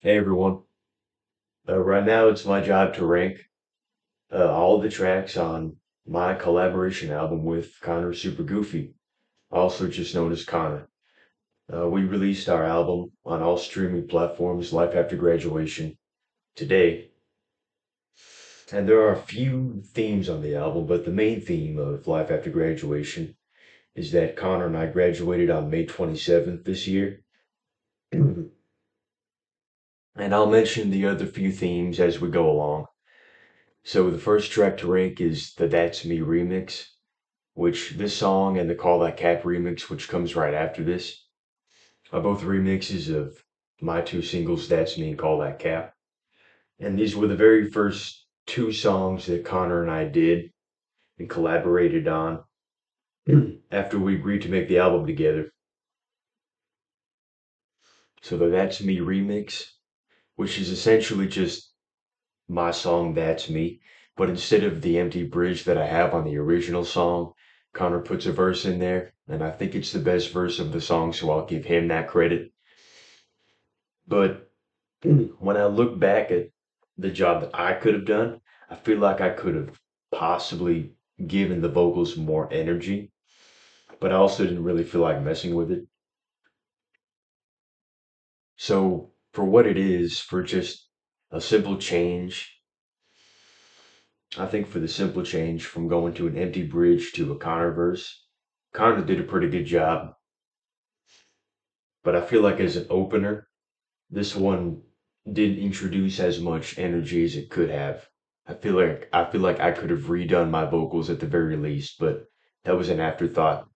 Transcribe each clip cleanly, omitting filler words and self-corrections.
Hey everyone. Right now it's my job to rank all the tracks on my collaboration album with Connor Super Goofy, also just known as Connor. We released our album on all streaming platforms, Life After Graduation, today. And there are a few themes on the album, but the main theme of Life After Graduation is that Connor and I graduated on May 27th this year. And I'll mention the other few themes as we go along. So the first track to rank is the That's Me remix, which this song and the Call That Cap remix, which comes right after this, are both remixes of my two singles, That's Me and Call That Cap. And these were the very first two songs that Connor and I did and collaborated on after we agreed to make the album together. So the That's Me remix, which is essentially just my song That's Me, but instead of the empty bridge that I have on the original song, Connor puts a verse in there, and I think it's the best verse of the song, so I'll give him that credit. But when I look back at the job that I could have done, I feel like I could have possibly given the vocals more energy, but I also didn't really feel like messing with it. So, for what it is, for just a simple change, I think for the simple change from going to an empty bridge to a Connor verse, Connor did a pretty good job, but I feel like as an opener, this one didn't introduce as much energy as it could have. I feel like I could have redone my vocals at the very least, but that was an afterthought.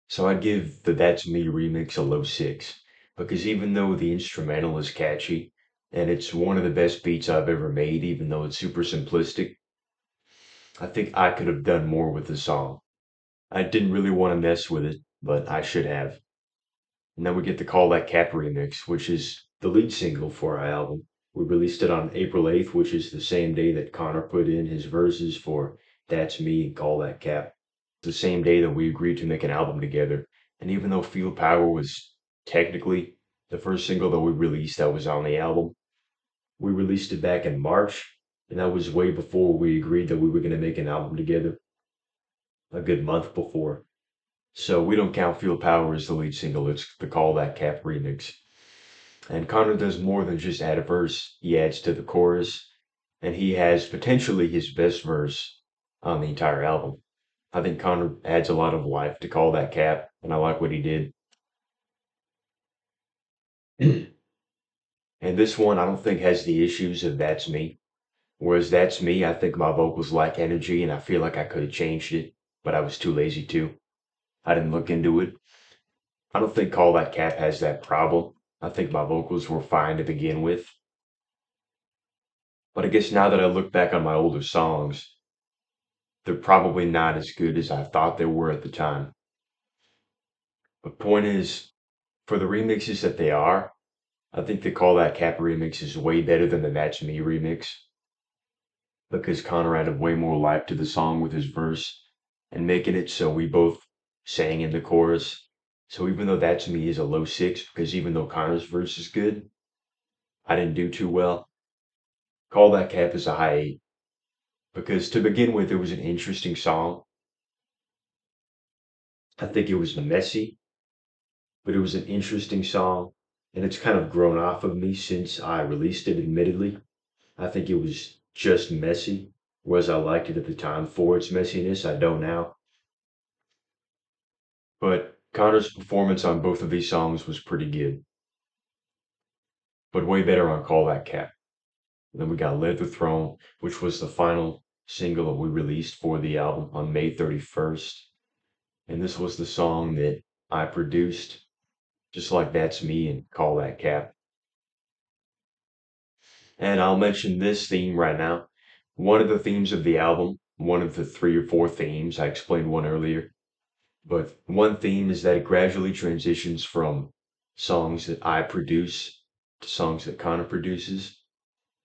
So I'd give the That's Me remix a low 6 because even though the instrumental is catchy and it's one of the best beats I've ever made, even though it's super simplistic, I think I could have done more with the song. I didn't really want to mess with it, but I should have. And then we get the Call That Cap remix, which is the lead single for our album. We released it on April 8th, which is the same day that Connor put in his verses for That's Me and Call That Cap. The same day that we agreed to make an album together. And even though Feel Power was technically the first single that we released that was on the album, we released it back in March, and that was way before we agreed that we were going to make an album together, a good month before. So we don't count Feel Power as the lead single, it's the Call That Cap remix. And Connor does more than just add a verse, he adds to the chorus, and he has potentially his best verse on the entire album. I think Connor adds a lot of life to Call That Cap, and I like what he did. And this one I don't think has the issues of That's Me. Whereas That's Me, I think my vocals lack energy and I feel like I could have changed it, but I was too lazy to. I didn't look into it. I don't think Call That Cap has that problem. I think my vocals were fine to begin with. But I guess now that I look back on my older songs, they're probably not as good as I thought they were at the time. But point is, for the remixes that they are, I think the Call That Cap remix is way better than the That's Me remix because Connor added way more life to the song with his verse and making it so we both sang in the chorus. So even though That's Me is a low 6, because even though Connor's verse is good, I didn't do too well. Call That Cap is a high 8 because to begin with, it was an interesting song. I think it was messy, but it was an interesting song, and it's kind of grown off of me since I released it, admittedly. I think it was just messy, whereas I liked it at the time for its messiness. I don't now. But Connor's performance on both of these songs was pretty good, but way better on Call That Cat. And then we got Leather Throne, which was the final single that we released for the album on May 31st. And this was the song that I produced, just like That's Me and Call That Cat. And I'll mention this theme right now. One of the themes of the album, one of the 3 or 4 themes, I explained one earlier, but one theme is that it gradually transitions from songs that I produce to songs that Connor produces.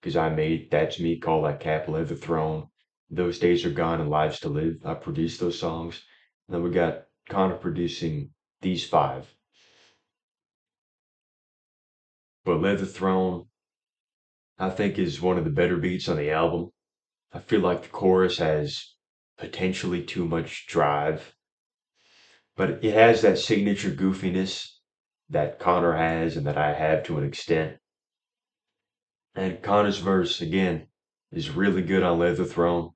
Because I made That's Me, Call That Cat, Leather Throne. Those Days Are Gone and Lives to Live. I produced those songs. And then we got Connor producing these 5. But Leather Throne, I think, is one of the better beats on the album. I feel like the chorus has potentially too much drive, but it has that signature goofiness that Connor has and that I have to an extent. And Connor's verse, again, is really good on Leather Throne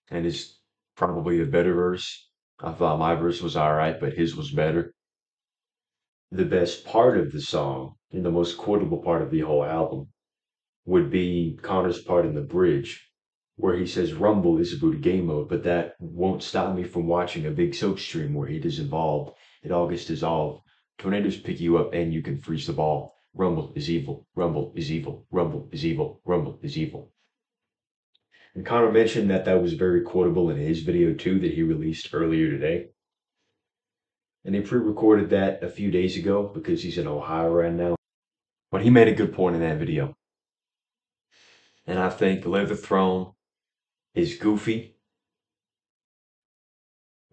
and is probably a better verse. I thought my verse was all right, but his was better. The best part of the song, and the most quotable part of the whole album, would be Connor's part in the bridge, where he says Rumble is a booty game mode, but that won't stop me from watching a big soap stream where it is involved. It all gets dissolved. Tornadoes pick you up and you can freeze the ball. Rumble is evil. Rumble is evil. Rumble is evil. Rumble is evil. And Connor mentioned that that was very quotable in his video too that he released earlier today. And he pre-recorded that a few days ago because he's in Ohio right now. But he made a good point in that video. And I think Leather Throne is goofy.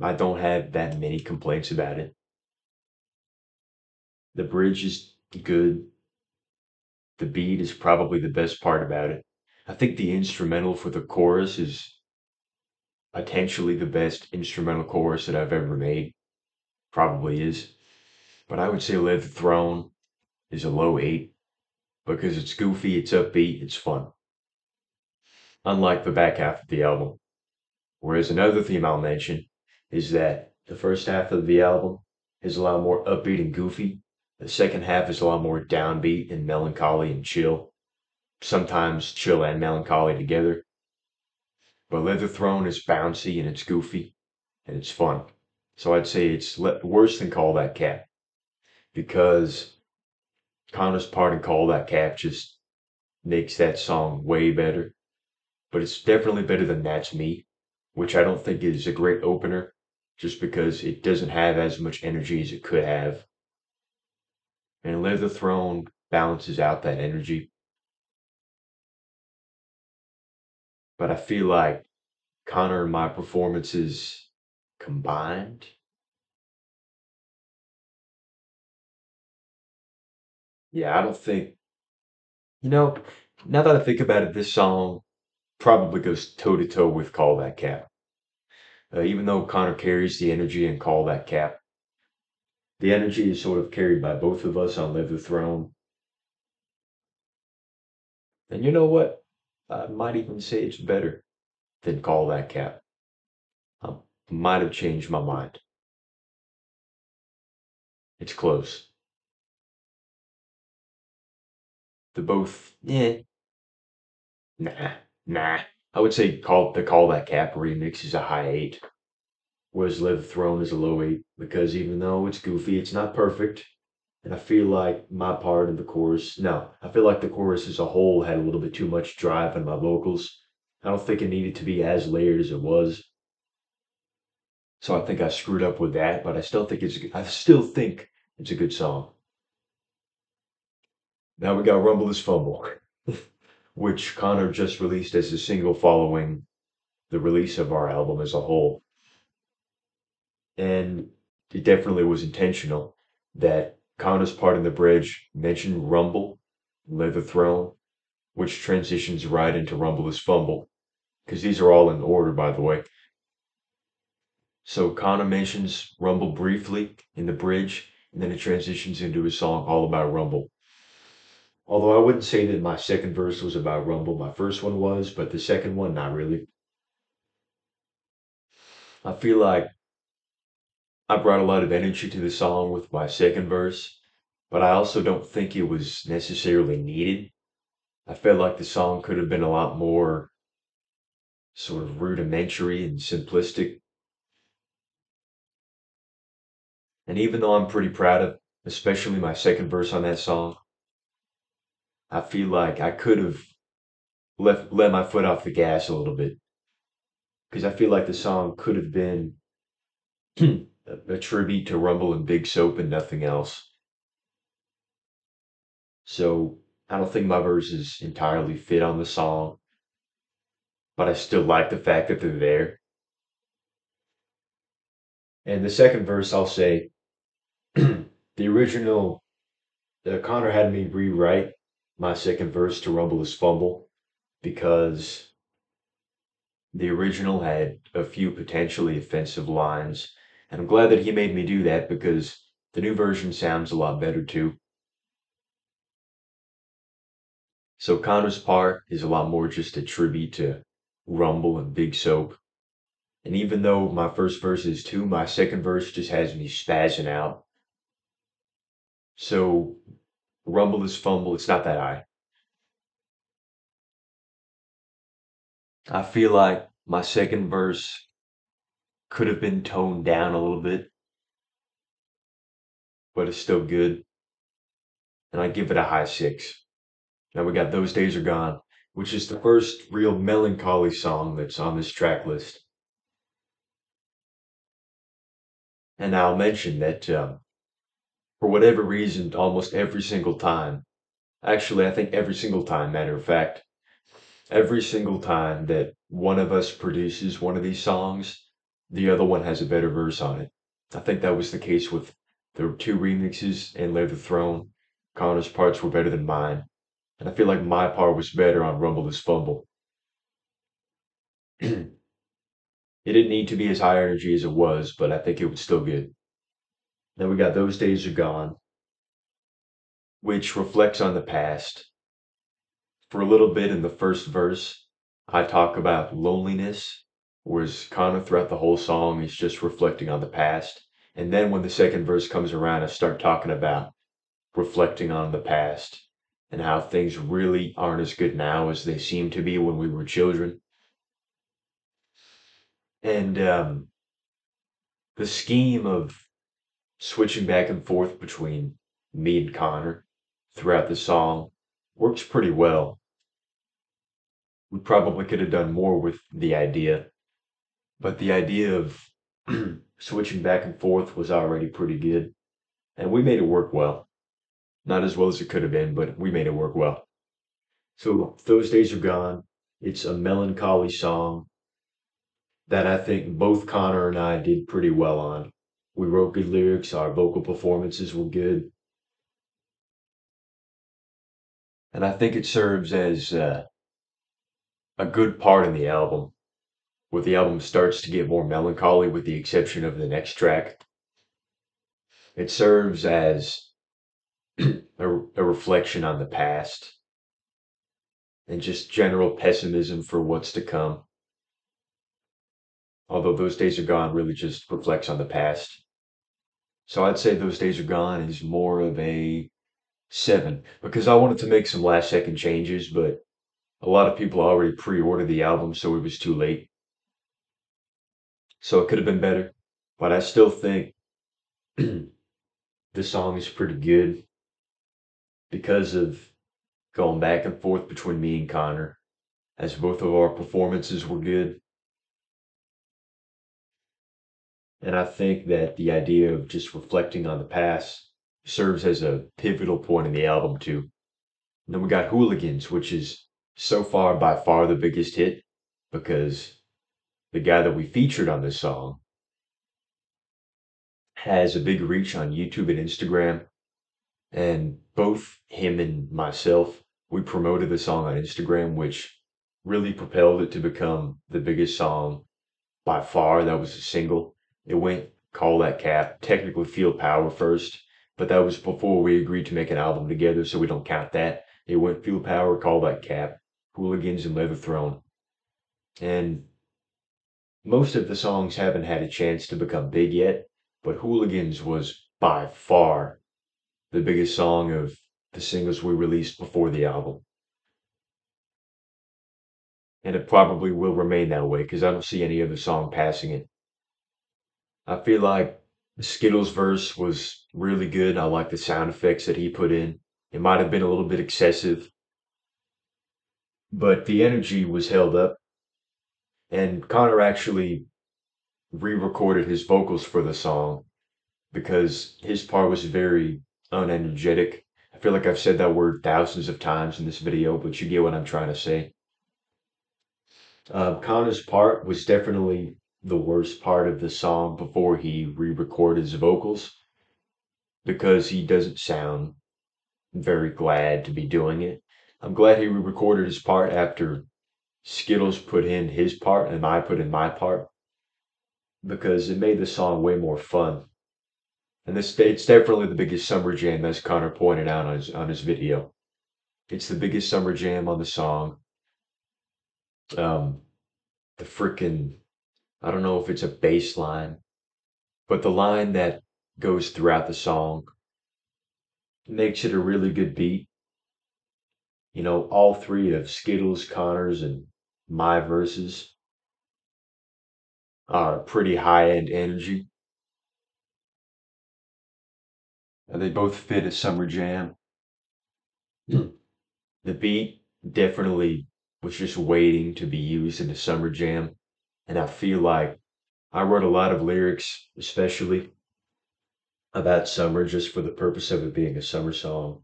I don't have that many complaints about it. The bridge is good. The beat is probably the best part about it. I think the instrumental for the chorus is potentially the best instrumental chorus that I've ever made. Probably is. But I would say Leather Throne is a low 8 because it's goofy, it's upbeat, it's fun. Unlike the back half of the album. Whereas another theme I'll mention is that the first half of the album is a lot more upbeat and goofy. The second half is a lot more downbeat and melancholy and chill. Sometimes chill and melancholy together. But Leather Throne is bouncy and it's goofy and it's fun. So I'd say it's worse than Call That Cat because Connor's part in Call That Cat just makes that song way better. But it's definitely better than That's Me, which I don't think is a great opener just because it doesn't have as much energy as it could have. And Leather Throne balances out that energy. But I feel like Connor and my performances combined, yeah, I don't think, you know, now that I think about it, this song probably goes toe to toe with Call That Cat. Even though Connor carries the energy in Call That Cat, the energy is sort of carried by both of us on Leather Throne. And you know what? I might even say it's better than Call That Cat. I might have changed my mind. It's close. The both, yeah, nah, nah. I would say Call That Cat remix is a high 8, whereas Leather Throne is a low 8 because even though it's goofy, it's not perfect. And I feel like my part of the chorus, no, I feel like the chorus as a whole had a little bit too much drive in my vocals. I don't think it needed to be as layered as it was. So I think I screwed up with that, but I still think it's a good song. Now we got Rumble is Fumble, which Connor just released as a single following the release of our album as a whole. And it definitely was intentional that Connor's part in the bridge mentioned Rumble, Leather Throne, which transitions right into Rumble is Fumble, because these are all in order, by the way. So Connor mentions Rumble briefly in the bridge, and then it transitions into a song all about Rumble. Although I wouldn't say that my second verse was about Rumble, my first one was, but the second one, not really. I feel like I brought a lot of energy to the song with my second verse, but I also don't think it was necessarily needed. I felt like the song could have been a lot more sort of rudimentary and simplistic. And even though I'm pretty proud of, especially my second verse on that song, I feel like I could have let my foot off the gas a little bit because I feel like the song could have been a tribute to Rumble and Big Soap and nothing else. So I don't think my verses entirely fit on the song, but I still like the fact that they're there. And the second verse, I'll say the original Connor had me rewrite my second verse to Rumble is Fumble because the original had a few potentially offensive lines. And I'm glad that he made me do that because the new version sounds a lot better too. So Connor's part is a lot more just a tribute to Rumble and Big Soap. And even though my first verse is two, my second verse just has me spazzing out. So Rumble is Fumble, it's not that high. I feel like my second verse could have been toned down a little bit, but it's still good. And I give it a high six. Now we got Those Days Are Gone, which is the first real melancholy song that's on this track list. And I'll mention that for whatever reason, almost every single time, actually, I think every single time, matter of fact, every single time that one of us produces one of these songs, the other one has a better verse on it. I think that was the case with the two remixes and Lay the Throne. Connor's parts were better than mine, and I feel like my part was better on Rumble This Fumble. It didn't need to be as high energy as it was, but I think it was still good. Then we got Those Days Are Gone, which reflects on the past. For a little bit in the first verse, I talk about loneliness, whereas Connor throughout the whole song is just reflecting on the past. And then when the second verse comes around, I start talking about reflecting on the past and how things really aren't as good now as they seemed to be when we were children. And the scheme of switching back and forth between me and Connor throughout the song works pretty well. We probably could have done more with the idea, but the idea of switching back and forth was already pretty good, and we made it work well. Not as well as it could have been, but we made it work well. So Those Days Are Gone. It's a melancholy song that I think both Connor and I did pretty well on. We wrote good lyrics, our vocal performances were good, and I think it serves as a good part in the album, where the album starts to get more melancholy with the exception of the next track. It serves as a reflection on the past and just general pessimism for what's to come. Although Those Days Are Gone really just reflects on the past. So I'd say Those Days Are Gone is more of a 7 because I wanted to make some last second changes, but a lot of people already pre ordered the album, so it was too late. So it could have been better, but I still think the song is pretty good because of going back and forth between me and Connor, as both of our performances were good. And I think that the idea of just reflecting on the past serves as a pivotal point in the album too. And then we got Hooligans, which is so far by far the biggest hit because the guy that we featured on this song has a big reach on YouTube and Instagram. And both him and myself, we promoted the song on Instagram, which really propelled it to become the biggest song by far. That was a single. It went Call That Cap, technically Feel Power first, but that was before we agreed to make an album together, so we don't count that. It went Feel Power, Call That Cap, Hooligans, and Leather Throne. And most of the songs haven't had a chance to become big yet, but Hooligans was by far the biggest song of the singles we released before the album. And it probably will remain that way because I don't see any other song passing it. I feel like the Skittles verse was really good. I like the sound effects that he put in. It might have been a little bit excessive, but the energy was held up. And Connor actually re recorded his vocals for the song because his part was very unenergetic. I feel like I've said that word thousands of times in this video, but you get what I'm trying to say. Connor's part was definitely the worst part of the song before he re recorded his vocals because he doesn't sound very glad to be doing it. I'm glad he re-recorded his part after Skittles put in his part and I put in my part because it made the song way more fun. And this it's definitely the biggest summer jam, as Connor pointed out on his video. It's the biggest summer jam on the song. Um, the freaking I don't know if it's a bass line, but the line that goes throughout the song makes it a really good beat. You know, all three of Skittles, Connor's, and my verses are pretty high end energy. And they both fit a summer jam. The beat definitely was just waiting to be used in a summer jam. And I feel like I wrote a lot of lyrics, especially about summer, just for the purpose of it being a summer song.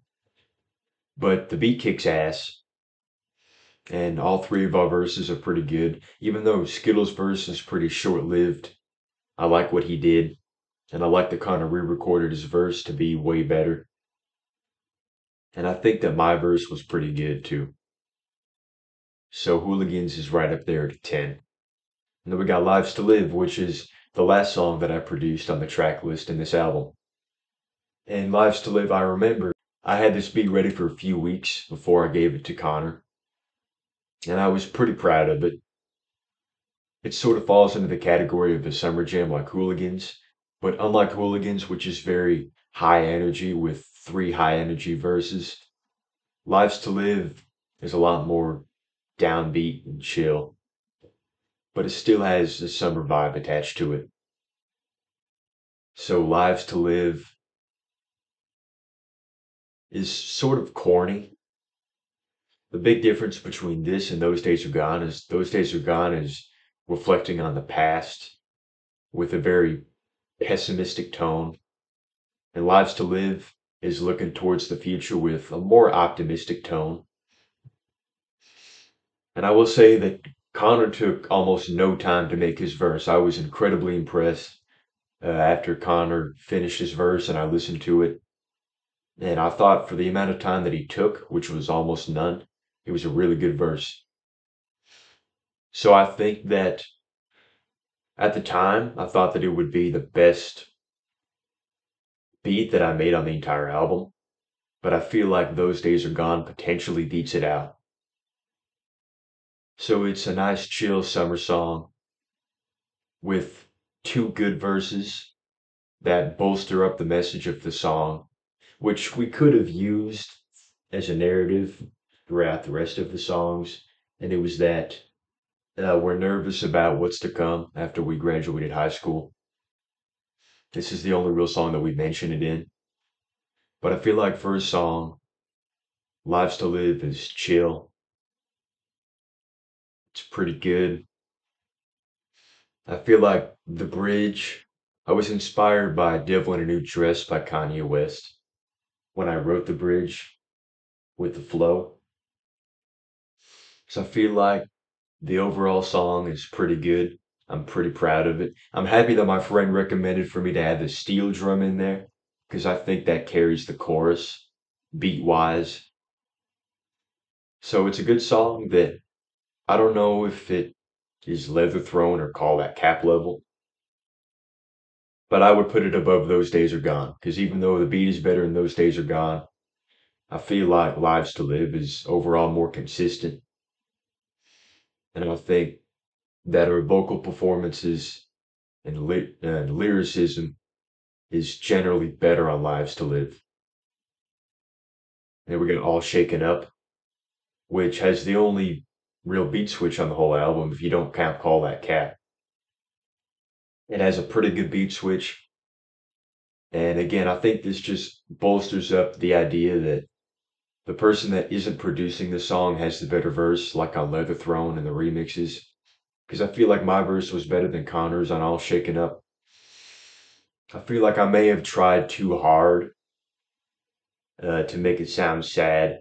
But the beat kicks ass, and all three of our verses are pretty good. Even though Skittles' verse is pretty short lived, I like what he did, and I like that Connor re recorded his verse to be way better. And I think that my verse was pretty good too. So Hooligans is right up there at 10. And then we got Lives to Live, which is the last song that I produced on the track list in this album. And Lives to Live, I remember I had this beat ready for a few weeks before I gave it to Connor, and I was pretty proud of it. It sort of falls into the category of the summer jam like Hooligans, but unlike Hooligans, which is very high energy with three high energy verses, Lives to Live is a lot more downbeat and chill, but it still has a summer vibe attached to it. So Lives to Live is sort of corny. The big difference between this and Those Days Are Gone is Those Days Are Gone is reflecting on the past with a very pessimistic tone, and Lives to Live is looking towards the future with a more optimistic tone. And I will say that Connor took almost no time to make his verse. I was incredibly impressed after Connor finished his verse and I listened to it. And I thought for the amount of time that he took, which was almost none, it was a really good verse. So I think that at the time, I thought that it would be the best beat that I made on the entire album, but I feel like Those Days Are Gone potentially beats it out. So it's a nice, chill summer song with two good verses that bolster up the message of the song, which we could have used as a narrative throughout the rest of the songs. And it was that we're nervous about what's to come after we graduated high school. This is the only real song that we mention it in. But I feel like for a song, Lives to Live is chill. It's pretty good. I feel like the bridge, I was inspired by Devil in a New Dress by Kanye West when I wrote the bridge with the flow. So I feel like the overall song is pretty good. I'm pretty proud of it. I'm happy that my friend recommended for me to add the steel drum in there because I think that carries the chorus beat wise. So it's a good song that I don't know if it is Leather Throne or Call That Cap level, but I would put it above Those Days Are Gone because even though the beat is better than Those Days Are Gone, I feel like Lives to Live is overall more consistent. And I think that her vocal performances and lyricism is generally better on Lives to Live. And we get All Shaken Up, which has the only real beat switch on the whole album if you don't count Call That Cat. It has a pretty good beat switch. And again, I think this just bolsters up the idea that the person that isn't producing the song has the better verse, like on Leather Throne and the remixes. Because I feel like my verse was better than Connor's on All Shaken Up. I feel like I may have tried too hard to make it sound sad,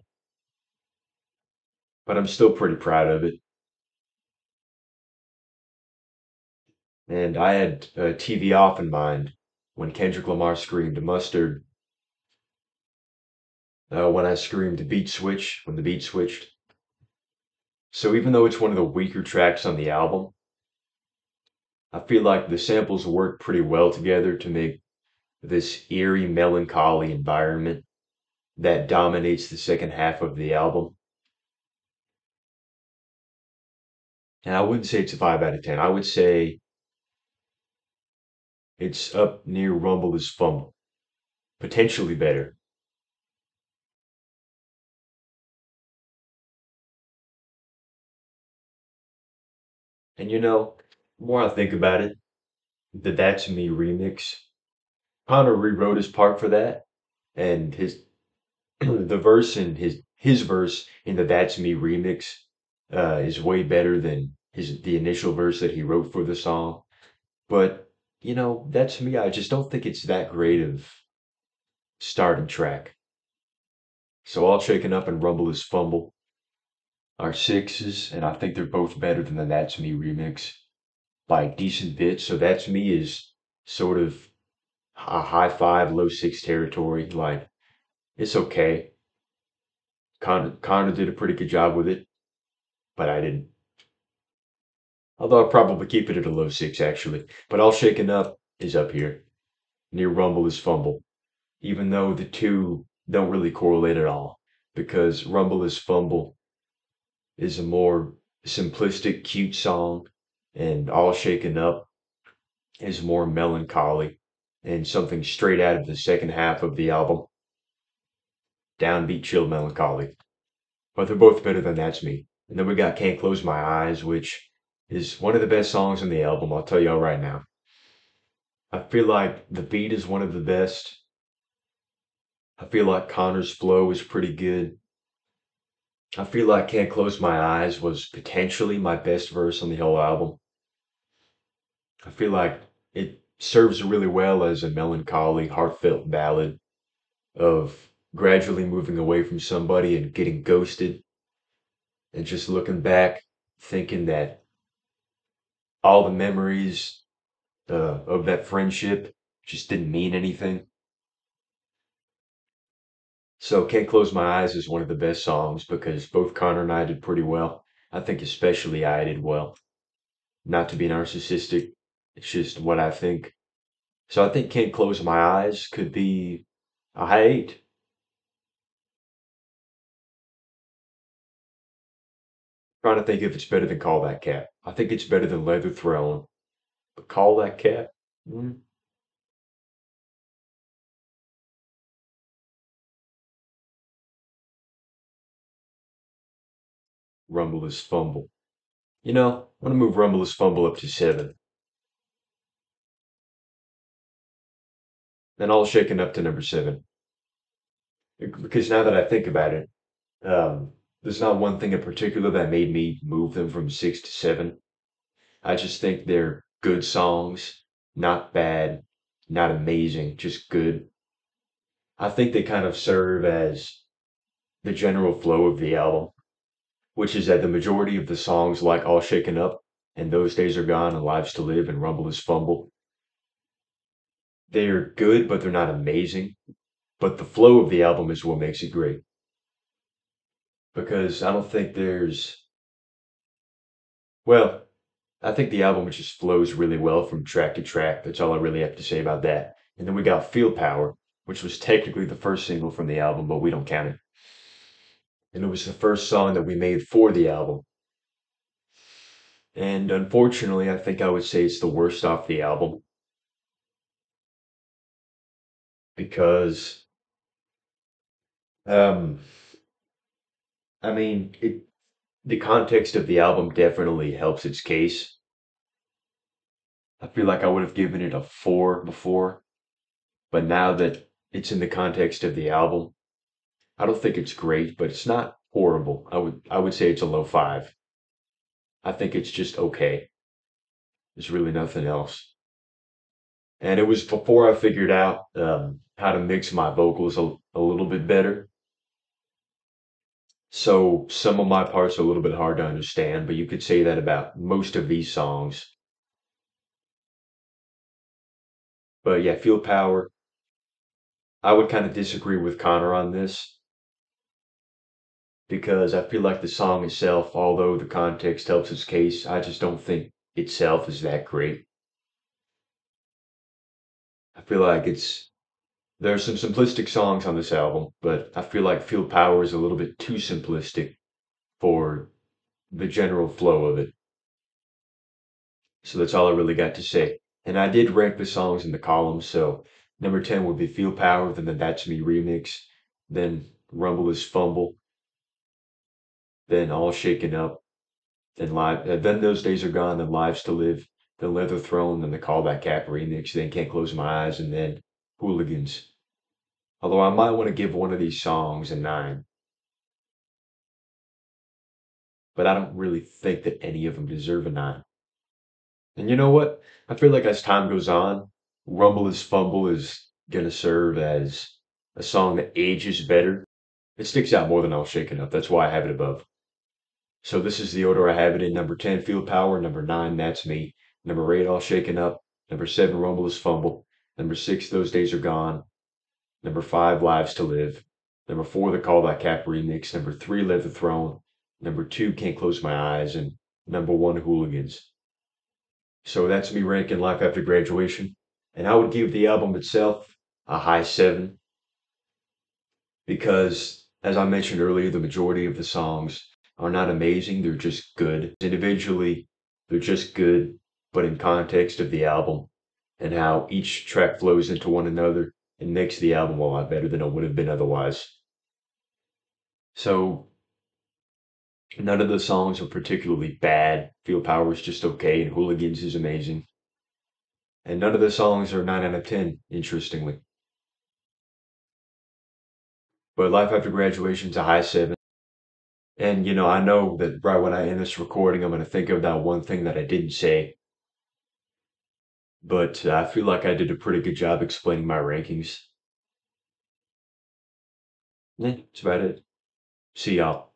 but I'm still pretty proud of it. And I had TV off in mind when Kendrick Lamar screamed mustard. when I screamed the beat switch, when the beat switched. So even though it's one of the weaker tracks on the album, I feel like the samples work pretty well together to make this eerie, melancholy environment that dominates the second half of the album. And I wouldn't say it's a 5 out of 10. I would say it's up near Rumble is Fumble, potentially better. And the more I think about it, the That's Me remix, Connor rewrote his part for that, and his the verse in his verse in the That's Me remix is way better than the initial verse that he wrote for the song. But that's me. I just don't think it's that great of starting track. So All Shaken Up and Rumble is Fumble are sixes, and I think they're both better than the That's Me remix by a decent bit. So That's Me is sort of a high five, low six territory. Like it's okay. Connor did a pretty good job with it, but I didn't. Although I'll probably keep it at a low six actually. But All Shaken Up is up here. Near Rumble is Fumble, even though the two don't really correlate at all, because Rumble is Fumble is a more simplistic, cute song, and All Shaken Up is more melancholy and something straight out of the second half of the album. Downbeat, chill, melancholy. But they're both better than That's Me. And then we got Can't Close My Eyes, which is one of the best songs on the album, I'll tell y'all right now. I feel like the beat is one of the best. I feel like Connor's flow is pretty good. I feel like Can't Close My Eyes was potentially my best verse on the whole album. I feel like it serves really well as a melancholy, heartfelt ballad of gradually moving away from somebody and getting ghosted and just looking back, thinking that all the memories of that friendship just didn't mean anything. So Can't Close My Eyes is one of the best songs because both Connor and I did pretty well. I think especially I did well. Not to be narcissistic, it's just what I think. So I think Can't Close My Eyes could be a high eight. Trying to think if it's better than Call That Cat. I think it's better than Leather Throne. But Call That Cat? Mm, Rumble is Fumble. I'm gonna move Rumble is Fumble up to seven. Then All Shaken Up to number seven. Because now that I think about it, there's not one thing in particular that made me move them from six to seven. I just think they're good songs, not bad, not amazing, just good. I think they kind of serve as the general flow of the album, which is that the majority of the songs, like All Shaken Up and Those Days Are Gone and Lives to Live and Rumble is Fumble, they're good, but they're not amazing. But the flow of the album is what makes it great. Because I don't think well, I think the album just flows really well from track to track. That's all I really have to say about that. And then we got Feel Power, which was technically the first single from the album, but we don't count it. And it was the first song that we made for the album. And unfortunately, I think I would say it's the worst off the album because, um, I mean, the context of the album definitely helps its case. I feel like I would have given it a four before, but now that it's in the context of the album, I don't think it's great, but it's not horrible. I would say it's a low five. I think it's just okay. There's really nothing else. And it was before I figured out how to mix my vocals a little bit better. So some of my parts are a little bit hard to understand, but you could say that about most of these songs. But yeah, Feel Power. I would kind of disagree with Connor on this. because I feel like the song itself, although the context helps its case, I just don't think itself is that great. I feel like there's some simplistic songs on this album, but I feel like Feel Power is a little bit too simplistic for the general flow of it. So that's all I really got to say. And I did rank the songs in the columns. So number 10 would be Feel Power, then the That's Me remix, then Rumble is Fumble, then All Shaken Up, then then Those Days Are Gone, then Lives to Live, then Leather Throne, then the Call That Cat remix, then Can't Close My Eyes, and then Hooligans. Although I might want to give one of these songs a 9, but I don't really think that any of them deserve a 9. And you know what? I feel like as time goes on, Rumble is Fumble is gonna serve as a song that ages better. It sticks out more than All Shaken Up. That's why I have it above. So this is the order I have it in. Number 10, Feel Power. Number 9, That's Me. Number 8, All Shaken Up. Number 7, Rumble is Fumble. Number 6, Those Days Are Gone. Number 5, Lives to Live. Number 4, the Call That Cap remix. Number 3, Let the Throne. Number 2, Can't Close My Eyes. And number 1, Hooligans. So that's me ranking Life After Graduation. And I would give the album itself a high 7 because, as I mentioned earlier, the majority of the songs are not amazing. They're just good. Individually, they're just good, but in context of the album and how each track flows into one another, it makes the album a lot better than it would have been otherwise. So none of the songs are particularly bad. Feel Power is just okay, and Hooligans is amazing. And none of the songs are 9 out of 10, interestingly. But Life After Graduation's a high 7. And, I know that right when I end this recording, I'm going to think of that one thing that I didn't say. But I feel like I did a pretty good job explaining my rankings. Yeah, that's about it. See y'all.